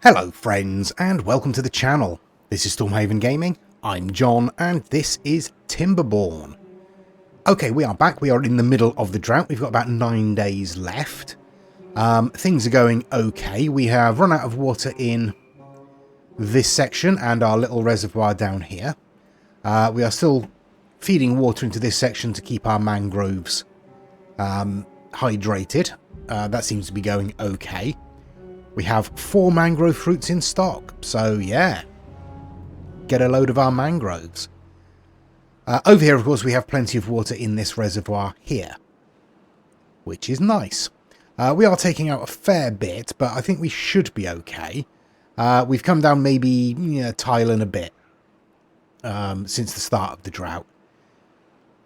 Hello friends and welcome to the channel. This is Stormhaven Gaming, I'm John and this is Timberborn. Okay, we are back, we are in the middle of the drought, we've got about 9 days left. Things are going okay, we have run out of water in this section and our little reservoir down here. We are still feeding water into this section to keep our mangroves hydrated. That seems to be going okay. We have 4 mangrove fruits in stock, so yeah, get a load of our mangroves. Over here, of course, we have plenty of water in this reservoir here, which is nice. We are taking out a fair bit, but I think we should be okay. We've come down maybe a tile and a bit since the start of the drought.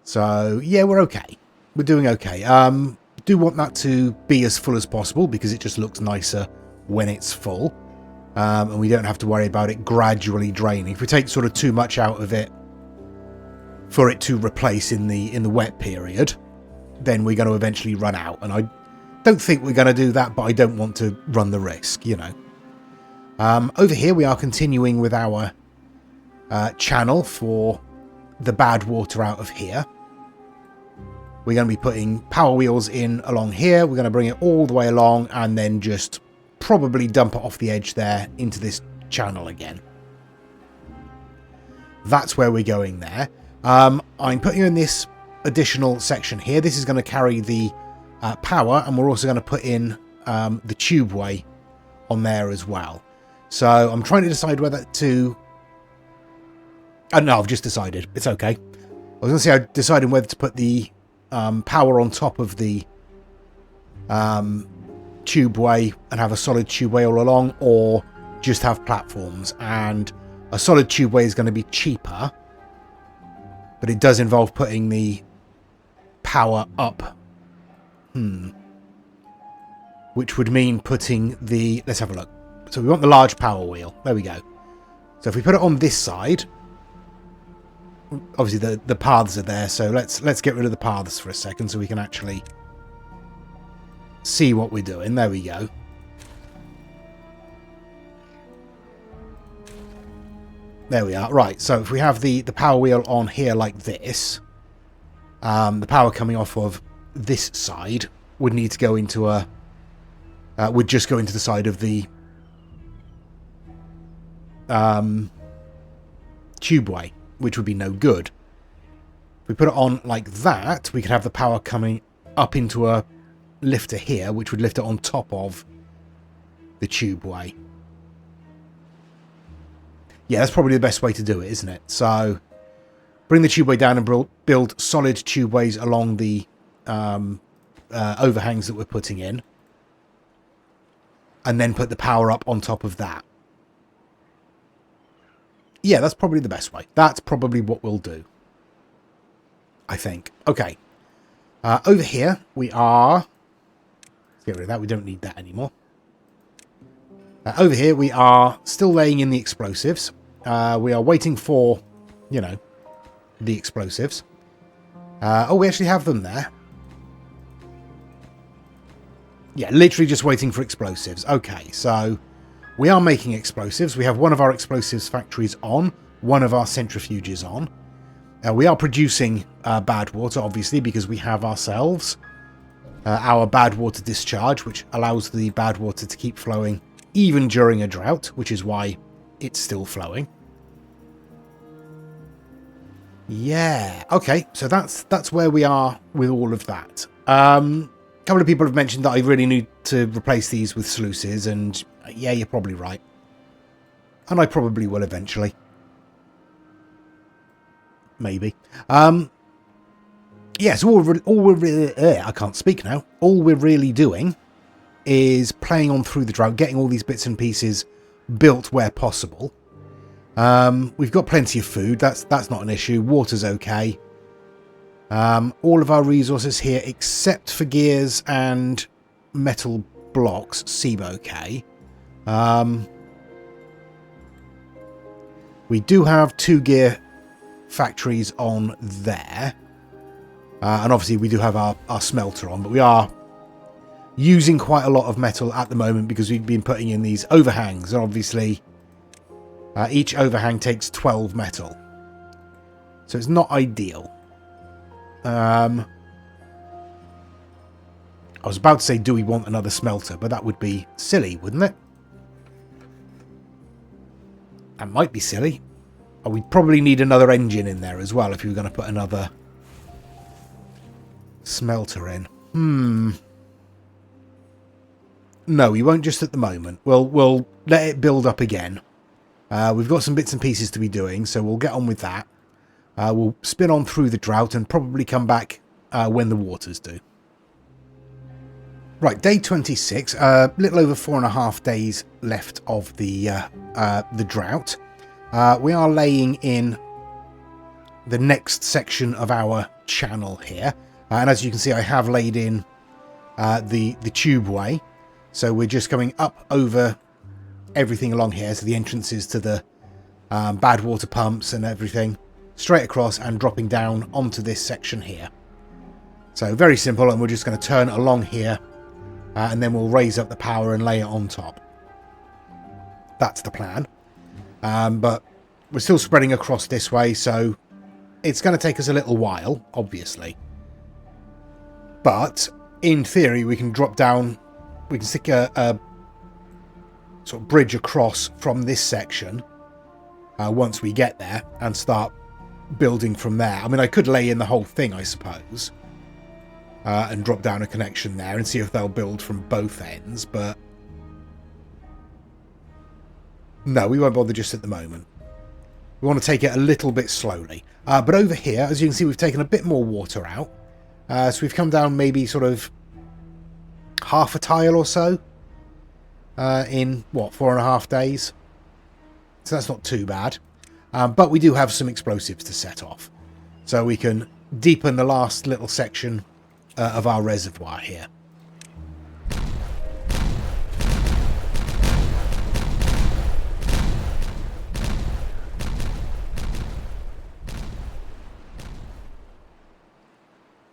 So yeah, we're okay. We're doing okay. Do want that to be as full as possible because it just looks nicer when it's full, and we don't have to worry about it gradually draining. If we take sort of too much out of it for it to replace in the wet period, then we're going to eventually run out, and I don't think we're going to do that, but I don't want to run the risk, you know. Over here we are continuing with our channel for the bad water out of here. We're going to be putting power wheels in along here. We're going to bring it all the way along and then just probably dump it off the edge there into this channel again. That's where we're going there. I'm putting you in this additional section here. This is going to carry the power, and we're also going to put in the tubeway on there as well. So I'm trying to decide whether to... no, I've just decided. It's okay. I was going to say I'm deciding whether to put the power on top of the tubeway and have a solid tubeway all along, or just have platforms. And a solid tubeway is going to be cheaper, but it does involve putting the power up. Which would mean putting the... Let's have a look. So we want the large power wheel. There we go. So if we put it on this side, obviously the paths are there, so let's get rid of the paths for a second so we can actually see what we're doing. There we go. There we are. Right, so if we have the power wheel on here like this, the power coming off of this side would need to go into a... would just go into the side of the tubeway, which would be no good. If we put it on like that, we could have the power coming up into a lifter here, which would lift it on top of the tubeway. Yeah, that's probably the best way to do it, isn't it? So bring the tubeway down and build solid tubeways along the overhangs that we're putting in, and then put the power up on top of that. Yeah, that's probably the best way. That's probably what we'll do, I think. Okay. Over here, we are... Let's get rid of that. We don't need that anymore. Over here, we are still laying in the explosives. We are waiting for, you know, the explosives. Oh, we actually have them there. Yeah, literally just waiting for explosives. Okay, so... we are making explosives. We have one of our explosives factories on, one of our centrifuges on. We are producing bad water, obviously, because we have ourselves our bad water discharge, which allows the bad water to keep flowing even during a drought, which is why it's still flowing. Yeah, okay, so that's where we are with all of that. A couple of people have mentioned that I really need to replace these with sluices, and yeah, you're probably right. And I probably will eventually. Maybe. Yeah, so I can't speak now. All we're really doing is playing on through the drought, getting all these bits and pieces built where possible. We've got plenty of food. That's not an issue. Water's okay. All of our resources here, except for gears and metal blocks, seem okay. We do have 2 gear factories on there. And obviously we do have our smelter on, but we are using quite a lot of metal at the moment because we've been putting in these overhangs. And obviously, each overhang takes 12 metal. So it's not ideal. I was about to say, do we want another smelter? But that would be silly, wouldn't it? That might be silly. Oh, we'd probably need another engine in there as well if we were going to put another smelter in. No, we won't just at the moment. We'll let it build up again. We've got some bits and pieces to be doing, so we'll get on with that. We'll spin on through the drought and probably come back when the waters do. Right, day 26. Little over 4.5 days left of the drought. We are laying in the next section of our channel here. And as you can see, I have laid in the tubeway. So we're just coming up over everything along here. So the entrances to the badwater pumps and everything. Straight across and dropping down onto this section here. So very simple, and we're just going to turn along here. And then we'll raise up the power and lay it on top. That's the plan. But we're still spreading across this way, so it's going to take us a little while, obviously. But in theory, we can drop down. We can stick a sort of bridge across from this section once we get there and start building from there. I mean, I could lay in the whole thing, I suppose, and drop down a connection there and see if they'll build from both ends, but no, we won't bother just at the moment. We want to take it a little bit slowly. But over here, as you can see, we've taken a bit more water out. So we've come down maybe sort of half a tile or so in, what, 4.5 days? So that's not too bad. But we do have some explosives to set off. So we can deepen the last little section of our reservoir here.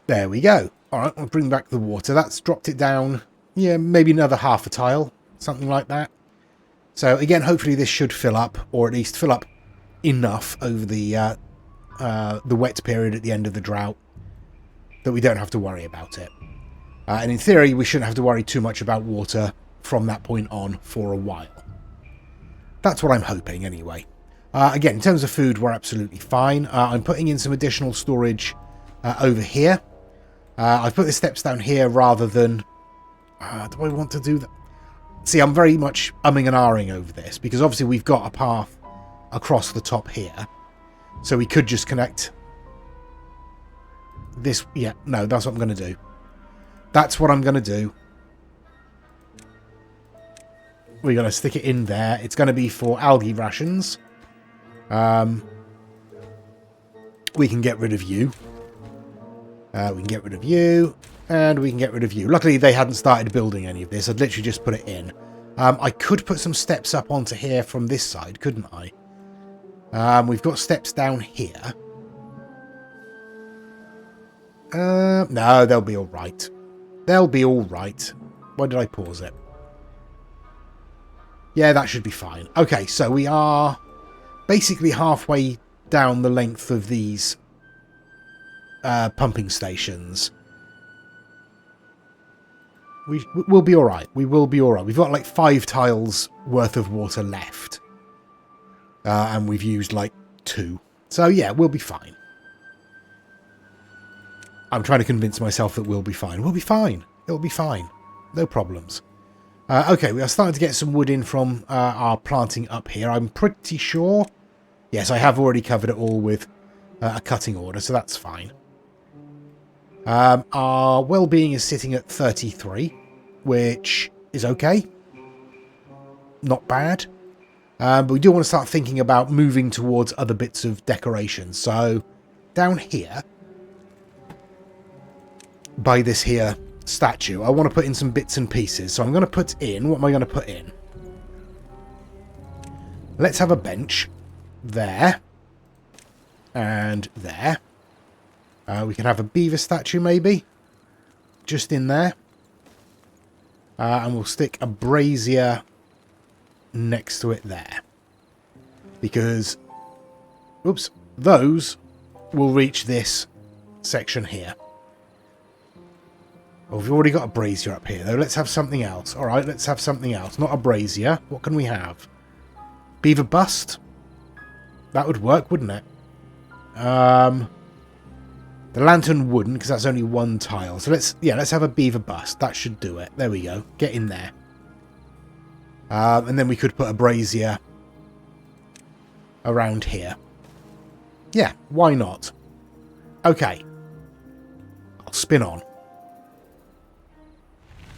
There we go. Alright, I'll bring back the water. That's dropped it down, yeah, maybe another half a tile, something like that. So again, hopefully this should fill up, or at least fill up enough over the wet period at the end of the drought that we don't have to worry about it. And in theory, we shouldn't have to worry too much about water from that point on for a while. That's what I'm hoping, anyway. Again, in terms of food, we're absolutely fine. I'm putting in some additional storage over here. I've put the steps down here rather than... do I want to do that? See, I'm very much umming and ahhing over this, because obviously we've got a path across the top here. So we could just connect this... Yeah, no, that's what I'm going to do. That's what I'm going to do. We're going to stick it in there. It's going to be for algae rations. We can get rid of you. We can get rid of you. And we can get rid of you. Luckily, they hadn't started building any of this. I'd literally just put it in. I could put some steps up onto here from this side, couldn't I? We've got steps down here. No, they'll be all right. They'll be all right. Why did I pause it? Yeah, that should be fine. Okay, so we are basically halfway down the length of these pumping stations. We'll be all right. We will be all right. We've got like 5 tiles worth of water left. And we've used like 2. So yeah, we'll be fine. I'm trying to convince myself that we'll be fine. We'll be fine. It'll be fine. No problems. Okay, we are starting to get some wood in from our planting up here. I'm pretty sure... Yes, I have already covered it all with a cutting order, so that's fine. Our well-being is sitting at 33, which is okay. Not bad. But we do want to start thinking about moving towards other bits of decoration. So, down here, by this here statue, I want to put in some bits and pieces. So I'm going to put in... What am I going to put in? Let's have a bench. There. And there. We can have a beaver statue, maybe. Just in there. And we'll stick a brazier next to it there. Because, oops, those will reach this section here. Oh, we've already got a brazier up here, though. Let's have something else. All right, let's have something else. Not a brazier. What can we have? Beaver bust? That would work, wouldn't it? The lantern wouldn't, because that's only one tile. So let's have a beaver bust. That should do it. There we go. Get in there. And then we could put a brazier around here. Yeah, why not? Okay. I'll spin on.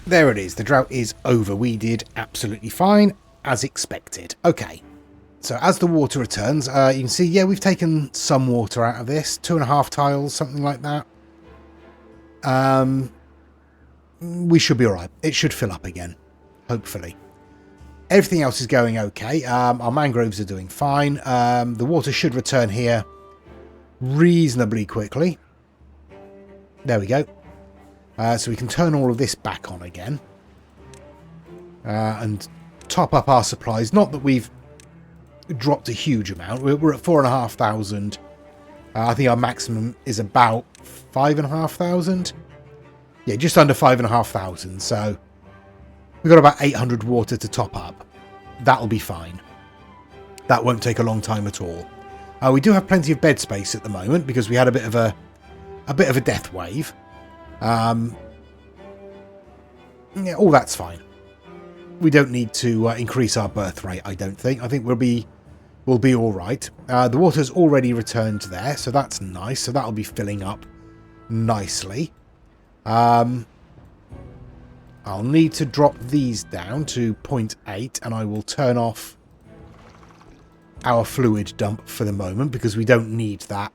There it is. The drought is over. We did absolutely fine, as expected. Okay. So as the water returns, you can see, yeah, we've taken some water out of this. 2.5 tiles, something like that. We should be all right. It should fill up again, hopefully. Everything else is going okay. Our mangroves are doing fine. The water should return here reasonably quickly. There we go. So we can turn all of this back on again. And top up our supplies. Not that we've dropped a huge amount. We're at 4,500. I think our maximum is about 5,500. Yeah, just under 5,500. So we've got about 800 water to top up. That'll be fine. That won't take a long time at all. We do have plenty of bed space at the moment because we had a bit of a death wave. Yeah, all that's fine. We don't need to increase our birth rate, I don't think. I think we'll be all right. The water's already returned there, so that's nice. So that'll be filling up nicely. I'll need to drop these down to 0.8, and I will turn off our fluid dump for the moment because we don't need that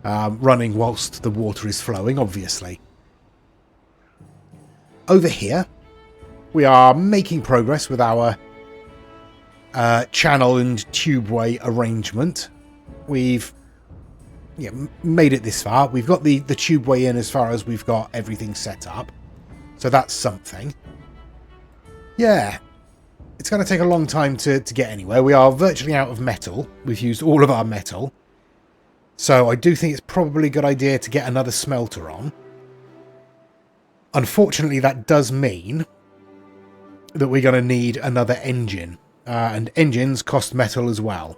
running whilst the water is flowing, obviously. Over here, we are making progress with our channel and tubeway arrangement. We've made it this far. We've got the tubeway in as far as we've got everything set up. So that's something. Yeah. It's going to take a long time to get anywhere. We are virtually out of metal. We've used all of our metal. So I do think it's probably a good idea to get another smelter on. Unfortunately, that does mean that we're going to need another engine. And engines cost metal as well.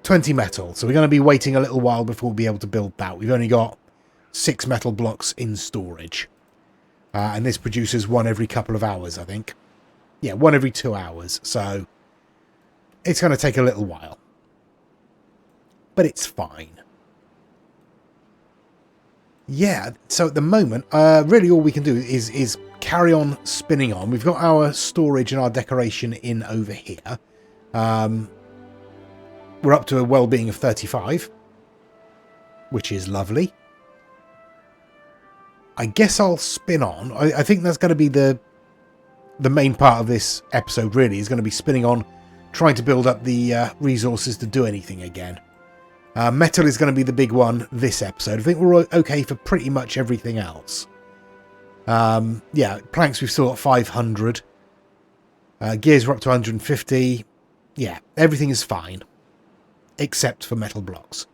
20 metal. So we're going to be waiting a little while before we'll be able to build that. We've only got 6 metal blocks in storage. And this produces one every couple of hours, I think. Yeah, one every 2 hours. So it's going to take a little while. But it's fine. Yeah, so at the moment, really all we can do is carry on spinning on. We've got our storage and our decoration in over here. We're up to a well-being of 35, which is lovely. I guess I'll spin on. I think that's going to be the main part of this episode, really, is going to be spinning on, trying to build up the resources to do anything again. Metal is going to be the big one this episode. I think we're okay for pretty much everything else. Yeah, planks we've still got 500. Gears are up to 150. Yeah, everything is fine. Except for metal blocks.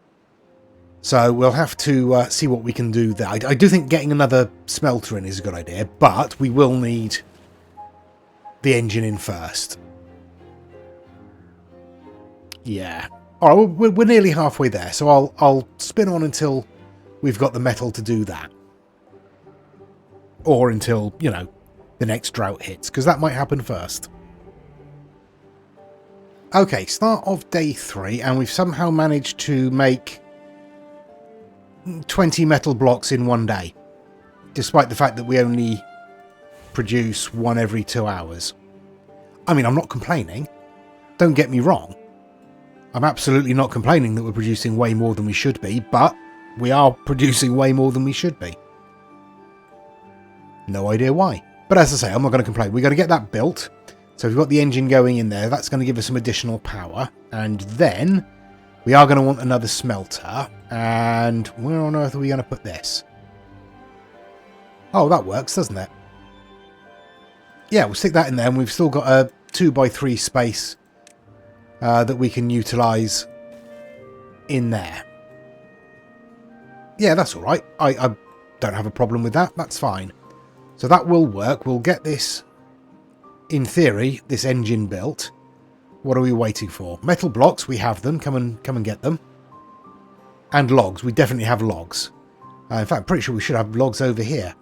So we'll have to see what we can do there. I do think getting another smelter in is a good idea, but we will need the engine in first. Yeah. All right, we're nearly halfway there, so I'll spin on until we've got the metal to do that. Or until, you know, the next drought hits, because that might happen first. Okay, start of day 3, and we've somehow managed to make 20 metal blocks in one day, despite the fact that we only produce one every 2 hours. I mean, I'm not complaining. Don't get me wrong. I'm absolutely not complaining that we're producing way more than we should be, but we are producing way more than we should be. No idea why. But as I say, I'm not going to complain. We're going to get that built. So we've got the engine going in there. That's going to give us some additional power. And then we are going to want another smelter. And where on earth are we going to put this? Oh, that works, doesn't it? yeah, we'll stick that in there, and we've still got a 2x3 space that we can utilise in there. Yeah, that's all right. I don't have a problem with that. That's fine. So that will work. We'll get this, in theory, this engine built. What are we waiting for? Metal blocks, we have them. Come and get them. And logs. We definitely have logs. In fact, I'm pretty sure we should have logs over here.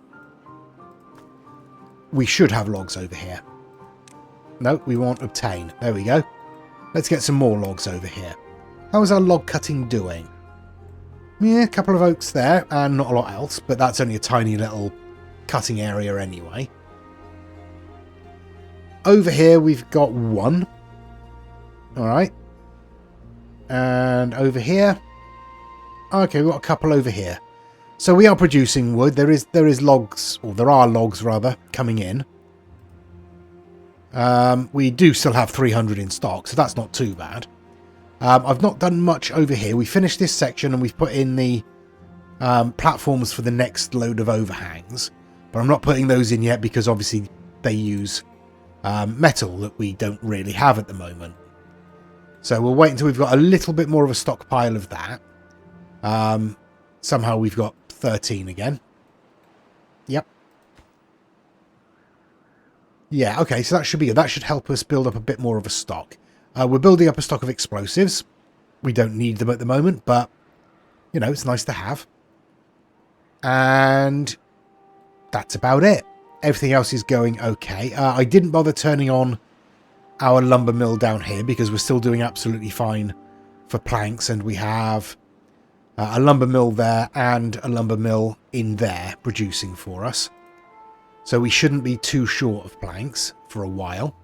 We should have logs over here. No, we won't obtain. There we go. Let's get some more logs over here. How is our log cutting doing? Yeah, a couple of oaks there, and not a lot else, but that's only a tiny little cutting area anyway. Over here, we've got one. Alright. And over here. Okay, we've got a couple over here. So we are producing wood. There is logs, or there are logs rather, coming in. We do still have 300 in stock, so that's not too bad. I've not done much over here. We finished this section and we've put in the platforms for the next load of overhangs. But I'm not putting those in yet because obviously they use metal that we don't really have at the moment. So we'll wait until we've got a little bit more of a stockpile of that. Somehow we've got 13 again. Yep. Yeah, okay, so that should be good. That should help us build up a bit more of a stock. We're building up a stock of explosives. We don't need them at the moment, but, you know, it's nice to have. And that's about it. Everything else is going okay. I didn't bother turning on our lumber mill down here because we're still doing absolutely fine for planks, and we have a lumber mill there and a lumber mill in there producing for us. So we shouldn't be too short of planks for a while.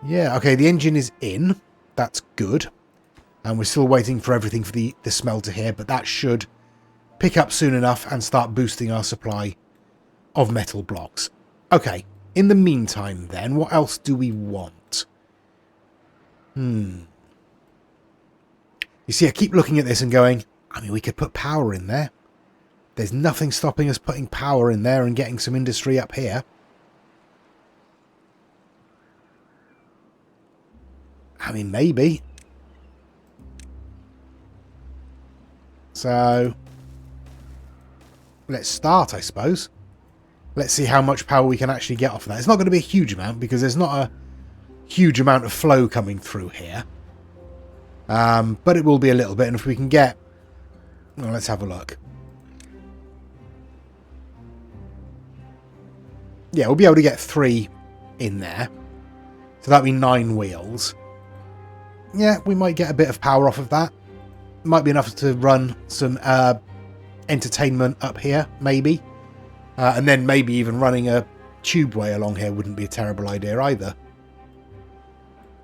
Yeah, okay, the engine is in. That's good. And we're still waiting for everything for the smelter here, but that should pick up soon enough and start boosting our supply of metal blocks. Okay, in the meantime then, what else do we want? You see, I keep looking at this and going, I mean, we could put power in there. There's nothing stopping us putting power in there and getting some industry up here. I mean, maybe. So, let's start, I suppose. Let's see how much power we can actually get off of that. It's not going to be a huge amount because there's not a huge amount of flow coming through here. But it will be a little bit, and if we can get... Well, let's have a look. Yeah, we'll be able to get 3 in there. So that'll be 9 wheels. Yeah, we might get a bit of power off of that. Might be enough to run some entertainment up here, maybe. And then maybe even running a tubeway along here wouldn't be a terrible idea either.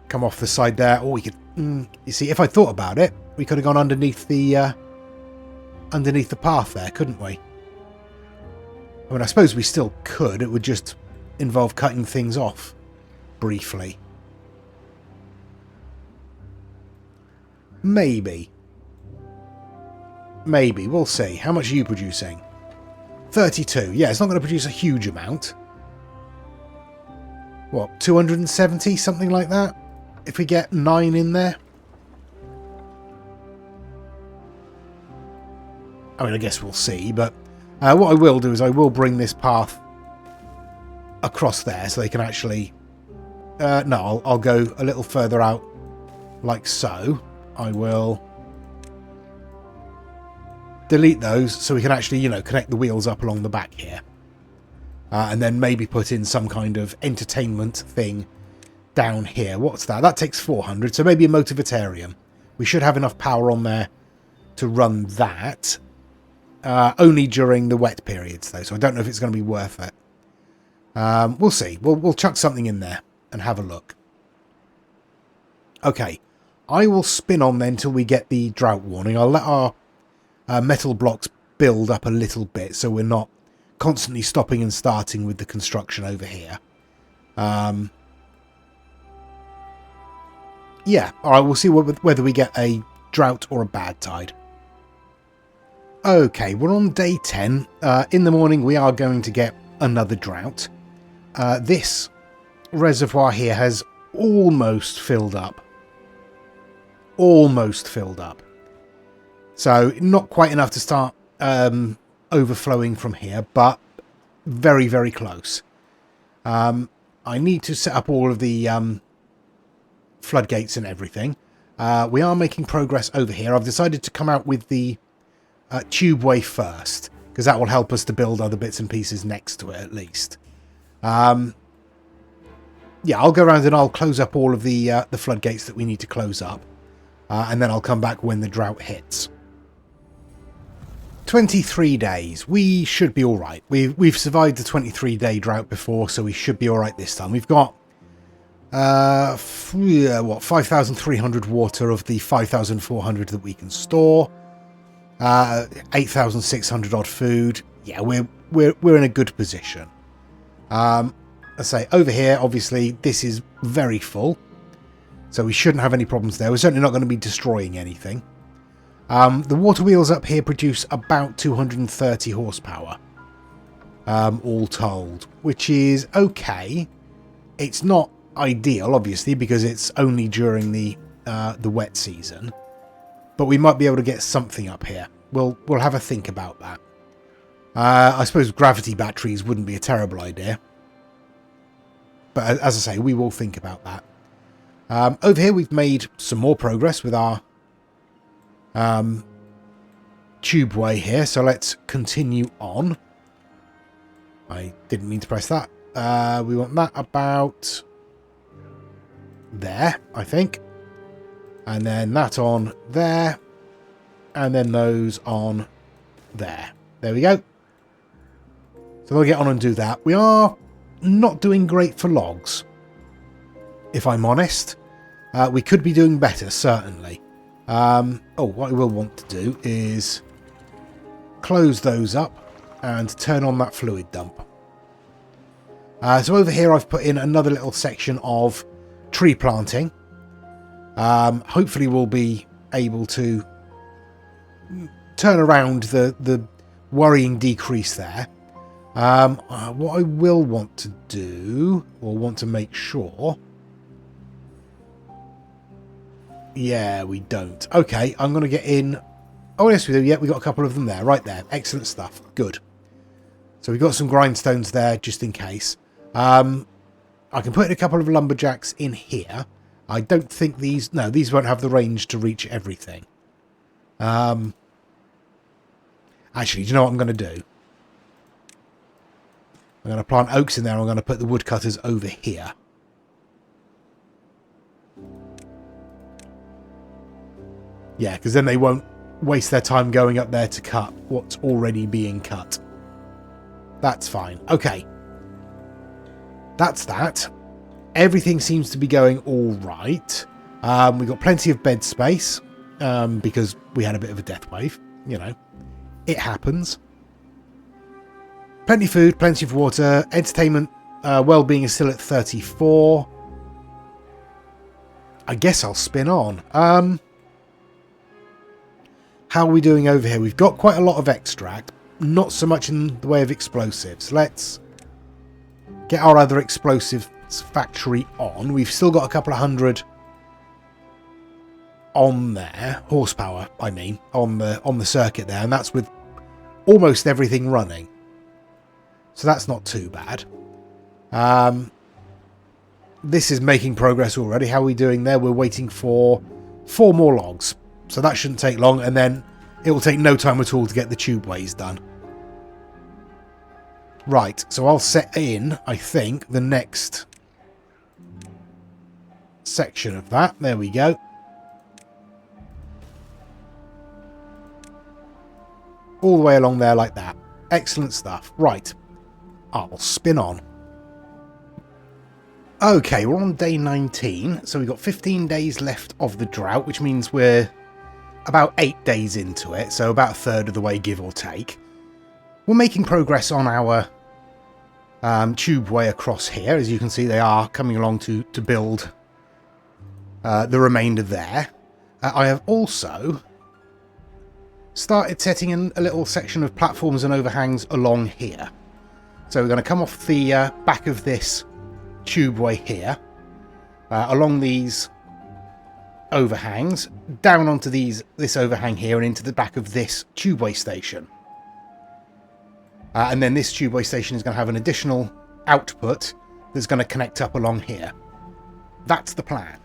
Come off the side there. Or we could... you see, if I thought about it, we could have gone underneath the path there, couldn't we? I mean, I suppose we still could. It would just involve cutting things off briefly. Maybe. Maybe. We'll see. How much are you producing? 32. Yeah, it's not going to produce a huge amount. What, 270? Something like that? If we get 9 in there? I mean, I guess we'll see, but what I will do is I will bring this path across there so they can actually... no, I'll go a little further out like so. I will delete those so we can actually, you know, connect the wheels up along the back here. And then maybe put in some kind of entertainment thing down here. What's that? That takes 400, so maybe a motivatarium. We should have enough power on there to run that. Only during the wet periods, though, so I don't know if it's going to be worth it. We'll see. We'll chuck something in there and have a look. Okay. I will spin on then till we get the drought warning. I'll let our metal blocks build up a little bit so we're not constantly stopping and starting with the construction over here. Yeah, alright, we'll see whether we get a drought or a bad tide. Okay, we're on day 10. In the morning we are going to get another drought. This reservoir here has almost filled up. Almost filled up. So not quite enough to start overflowing from here, but very, very close. I need to set up all of the floodgates and everything. We are making progress over here. I've decided to come out with the tubeway first, because that will help us to build other bits and pieces next to it at least. Yeah, I'll go around and I'll close up all of the floodgates that we need to close up. And then I'll come back when the drought hits. 23 days. We should be all right. We've survived the 23-day drought before, so we should be all right this time. We've got 5,300 water of the 5,400 that we can store. 8,600 odd food. Yeah, we're in a good position. I say over here, obviously, this is very full, so we shouldn't have any problems there. We're certainly not going to be destroying anything. The water wheels up here produce about 230 horsepower, all told, which is okay. It's not ideal, obviously, because it's only during the wet season, but we might be able to get something up here. We'll have a think about that. I suppose gravity batteries wouldn't be a terrible idea, but as I say, we will think about that. Over here, we've made some more progress with our tubeway here, so let's continue on. I didn't mean to press that. We want that about there, I think, and then that on there, and then those on there. There we go. So we'll get on and do that. We are not doing great for logs, if I'm honest. We could be doing better, certainly. What I will want to do is close those up and turn on that fluid dump. So over here I've put in another little section of tree planting. Hopefully we'll be able to turn around the worrying decrease there. What I will want to do, or want to make sure... Yeah, we don't. Okay, I'm going to get in... Oh, yes, we do. Yeah, we got a couple of them there. Right there. Excellent stuff. Good. So we've got some grindstones there, just in case. I can put in a couple of lumberjacks in here. I don't think these... No, these won't have the range to reach everything. Actually, do you know what I'm going to do? I'm going to plant oaks in there. I'm going to put the woodcutters over here. Yeah, because then they won't waste their time going up there to cut what's already being cut. That's fine. Okay. That's that. Everything seems to be going all right. We've got plenty of bed space because we had a bit of a death wave. You know, it happens. Plenty of food, plenty of water. Entertainment, well-being is still at 34. I guess I'll spin on. How are we doing over here? We've got quite a lot of extract, not so much in the way of explosives. Let's get our other explosives factory on. We've still got a couple of hundred on there, horsepower, I mean, on the circuit there, and that's with almost everything running. So that's not too bad. This is making progress already. How are we doing there? We're waiting for 4 more logs. So that shouldn't take long, and then it will take no time at all to get the tubeways done. Right, so I'll set in, I think, the next section of that. There we go. All the way along there like that. Excellent stuff. Right, I'll spin on. Okay, we're on day 19, so we've got 15 days left of the drought, which means we're about 8 days into it, so about a third of the way, give or take. We're making progress on our tubeway across here. As you can see, they are coming along to build the remainder there. I have also started setting in a little section of platforms and overhangs along here. So we're going to come off the back of this tubeway here, along these overhangs, down onto this overhang here and into the back of this tubeway station. And then this tubeway station is going to have an additional output that's going to connect up along here. That's the plan.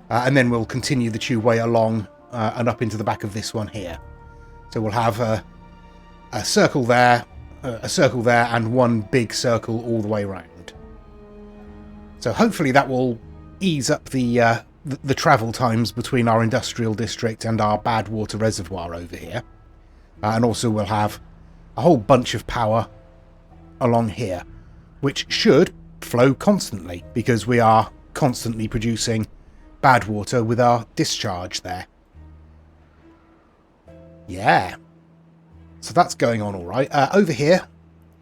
And then we'll continue the tubeway along and up into the back of this one here. So we'll have a circle there, and one big circle all the way around. So hopefully that will ease up the travel times between our industrial district and our badwater reservoir over here. And also we'll have a whole bunch of power along here, which should flow constantly because we are constantly producing badwater with our discharge there. Yeah. So that's going on all right. Over here,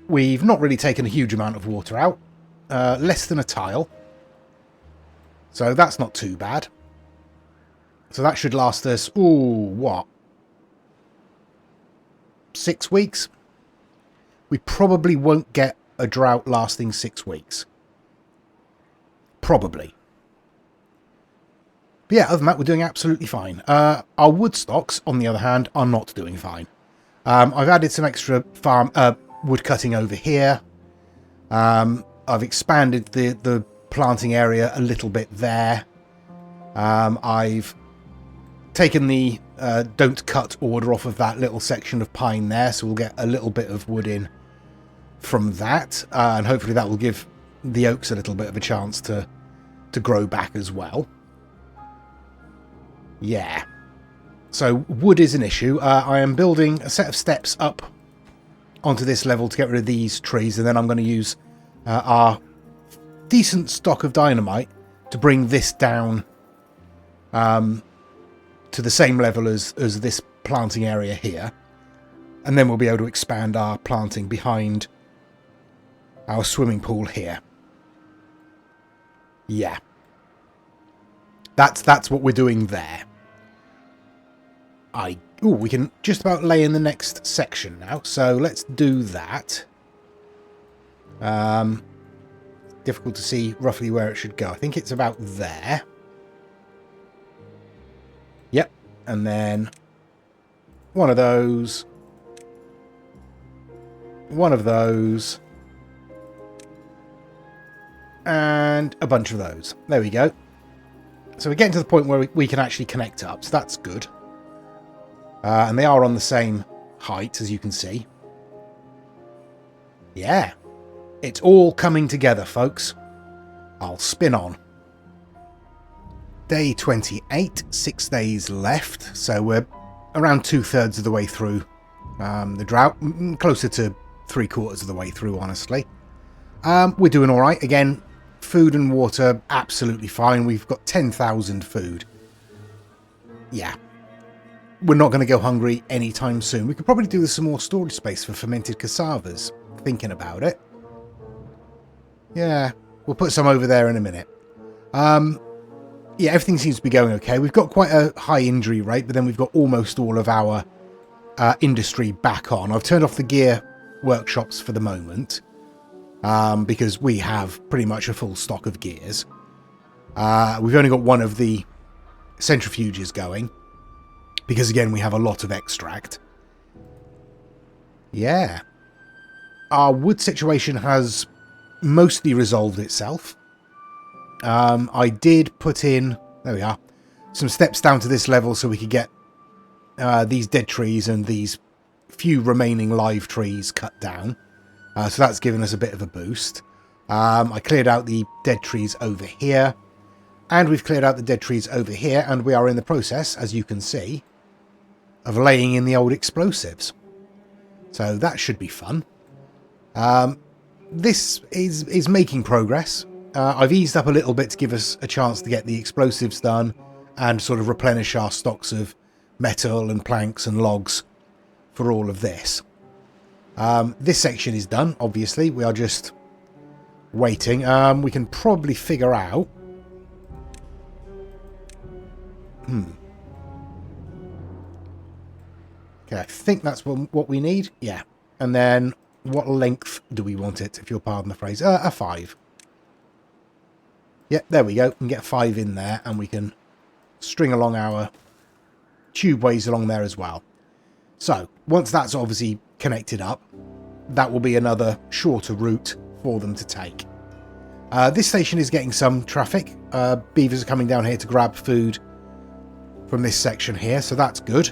we've not really taken a huge amount of water out. Less than a tile. So that's not too bad. So that should last us, what? 6 weeks? We probably won't get a drought lasting 6 weeks. Probably. But yeah, other than that, we're doing absolutely fine. Our wood stocks, on the other hand, are not doing fine. I've added some extra wood cutting over here. I've expanded the planting area a little bit there. I've taken the don't cut order off of that little section of pine there, so we'll get a little bit of wood in from that, and hopefully that will give the oaks a little bit of a chance to grow back as well. Yeah. So wood is an issue. I am building a set of steps up onto this level to get rid of these trees, and then I'm going to use our decent stock of dynamite to bring this down to the same level as this planting area here, and then we'll be able to expand our planting behind our swimming pool here. Yeah. That's what we're doing there. We can just about lay in the next section now, so let's do that. Difficult to see roughly where it should go. I think it's about there. Yep, and then one of those, and a bunch of those. There we go. So we're getting to the point where we can actually connect up, so that's good. And they are on the same height, as you can see. Yeah. It's all coming together, folks. I'll spin on. Day 28, 6 days left. So we're around 2/3 of the way through the drought. Closer to 3/4 of the way through, honestly. We're doing all right. Again, food and water, absolutely fine. We've got 10,000 food. Yeah. We're not going to go hungry anytime soon. We could probably do with some more storage space for fermented cassavas. Thinking about it. Yeah, we'll put some over there in a minute. Yeah, everything seems to be going okay. We've got quite a high injury rate, but then we've got almost all of our industry back on. I've turned off the gear workshops for the moment, because we have pretty much a full stock of gears. We've only got one of the centrifuges going, because again, we have a lot of extract. Yeah. Our wood situation has mostly resolved itself. I did put in, there we are, some steps down to this level so we could get these dead trees and these few remaining live trees cut down. So that's given us a bit of a boost. I cleared out the dead trees over here, and we've cleared out the dead trees over here, and we are in the process, as you can see, of laying in the old explosives. So that should be fun. This is making progress. I've eased up a little bit to give us a chance to get the explosives done and sort of replenish our stocks of metal and planks and logs for all of this. This section is done, obviously. We are just waiting. We can probably figure out... Okay, I think that's what we need. Yeah. And then What length do we want it, if you'll pardon the phrase? A 5. Yep, there we go. We can get 5 in there, and we can string along our tubeways along there as well. So, once that's obviously connected up, that will be another shorter route for them to take. This station is getting some traffic. Beavers are coming down here to grab food from this section here, so that's good.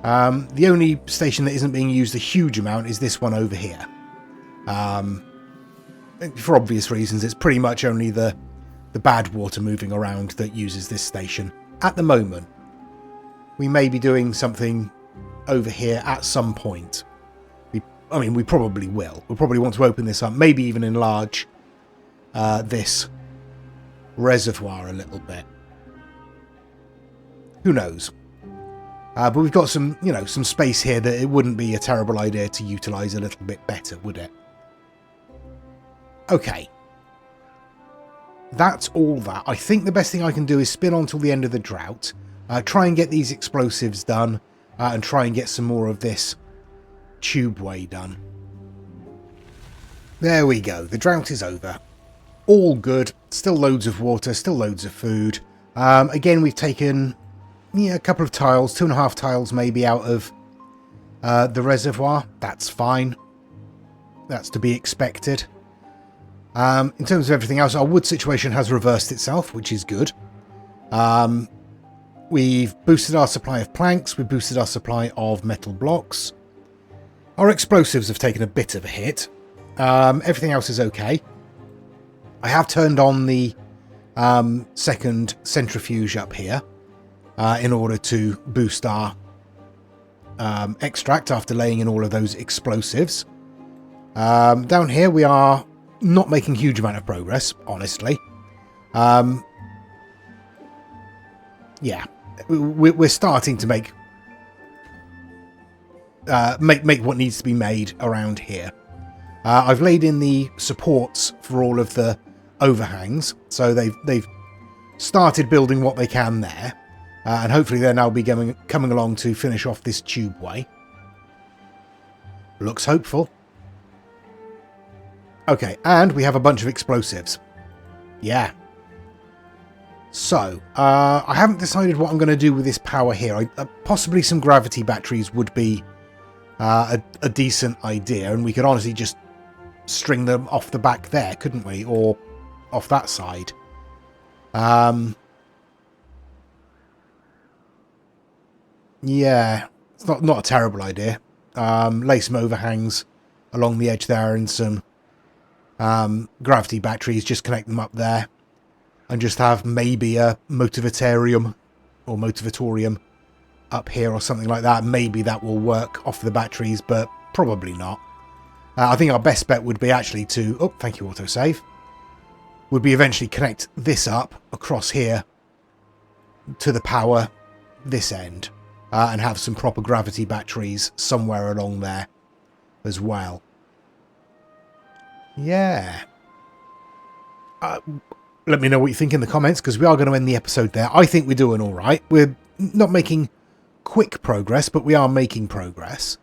The only station that isn't being used a huge amount is this one over here. For obvious reasons, it's pretty much only the badwater moving around that uses this station at the moment. We may be doing something over here at some point. We probably will. We'll probably want to open this up, maybe even enlarge this reservoir a little bit. Who knows? But we've got some, some space here that it wouldn't be a terrible idea to utilise a little bit better, would it? Okay. That's all that. I think the best thing I can do is spin on till the end of the drought, try and get these explosives done, and try and get some more of this tubeway done. There we go. The drought is over. All good. Still loads of water, still loads of food. Again, we've taken a couple of tiles, 2.5 tiles maybe out of the reservoir. That's fine. That's to be expected. In terms of everything else, our wood situation has reversed itself, which is good. We've boosted our supply of planks. We've boosted our supply of metal blocks. Our explosives have taken a bit of a hit. Everything else is okay. I have turned on the second centrifuge up here in order to boost our extract after laying in all of those explosives. Down here we are not making a huge amount of progress, honestly. Yeah, we're starting to make what needs to be made around here. I've laid in the supports for all of the overhangs, so they've started building what they can there, and hopefully they'll now be coming along to finish off this tubeway. Looks hopeful. Okay, and we have a bunch of explosives. Yeah. So, I haven't decided what I'm going to do with this power here. Possibly some gravity batteries would be a decent idea, and we could honestly just string them off the back there, couldn't we? Or off that side. Yeah, it's not a terrible idea. Lay some overhangs along the edge there and some gravity batteries, just connect them up there and just have maybe a motivatorium up here or something like that. Maybe that will work off the batteries, but probably not. I think our best bet would be actually to, thank you autosave, would be eventually connect this up across here to the power this end, and have some proper gravity batteries somewhere along there as well. Yeah. Let me know what you think in the comments, because we are going to end the episode there. I think we're doing all right. We're not making quick progress, but we are making progress.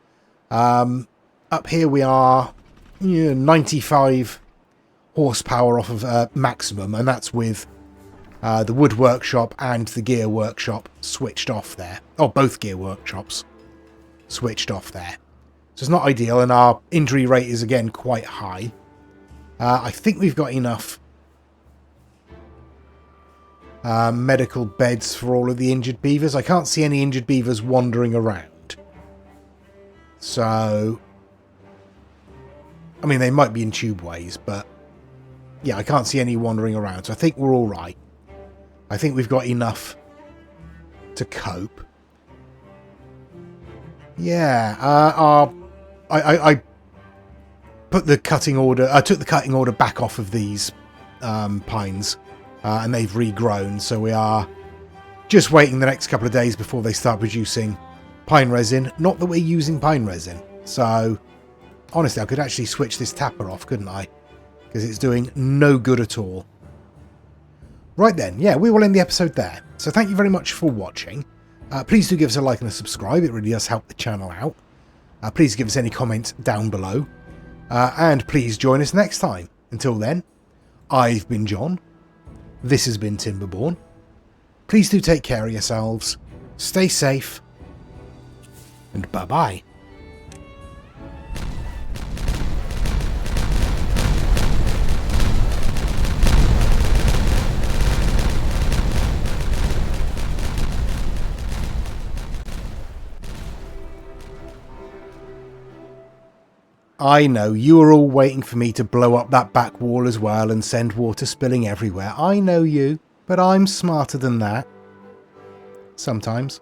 Up here we are 95 horsepower off of maximum, and that's with the wood workshop and the gear workshop switched off there. Oh, both gear workshops switched off there. So it's not ideal, and our injury rate is again quite high. I think we've got enough medical beds for all of the injured beavers. I can't see any injured beavers wandering around. So, I mean, they might be in tubeways, but yeah, I can't see any wandering around. So I think we're all right. I think we've got enough to cope. Yeah, I put the cutting order. I took the cutting order back off of these pines, and they've regrown. So we are just waiting the next couple of days before they start producing pine resin. Not that we're using pine resin. So honestly, I could actually switch this tapper off, couldn't I? Because it's doing no good at all. Right then, yeah, we will end the episode there. So thank you very much for watching. Please do give us a like and a subscribe. It really does help the channel out. Please give us any comments down below. And please join us next time. Until then, I've been John. This has been Timberborn. Please do take care of yourselves. Stay safe. And bye-bye. I know, you were all waiting for me to blow up that back wall as well and send water spilling everywhere. I know you, but I'm smarter than that. Sometimes.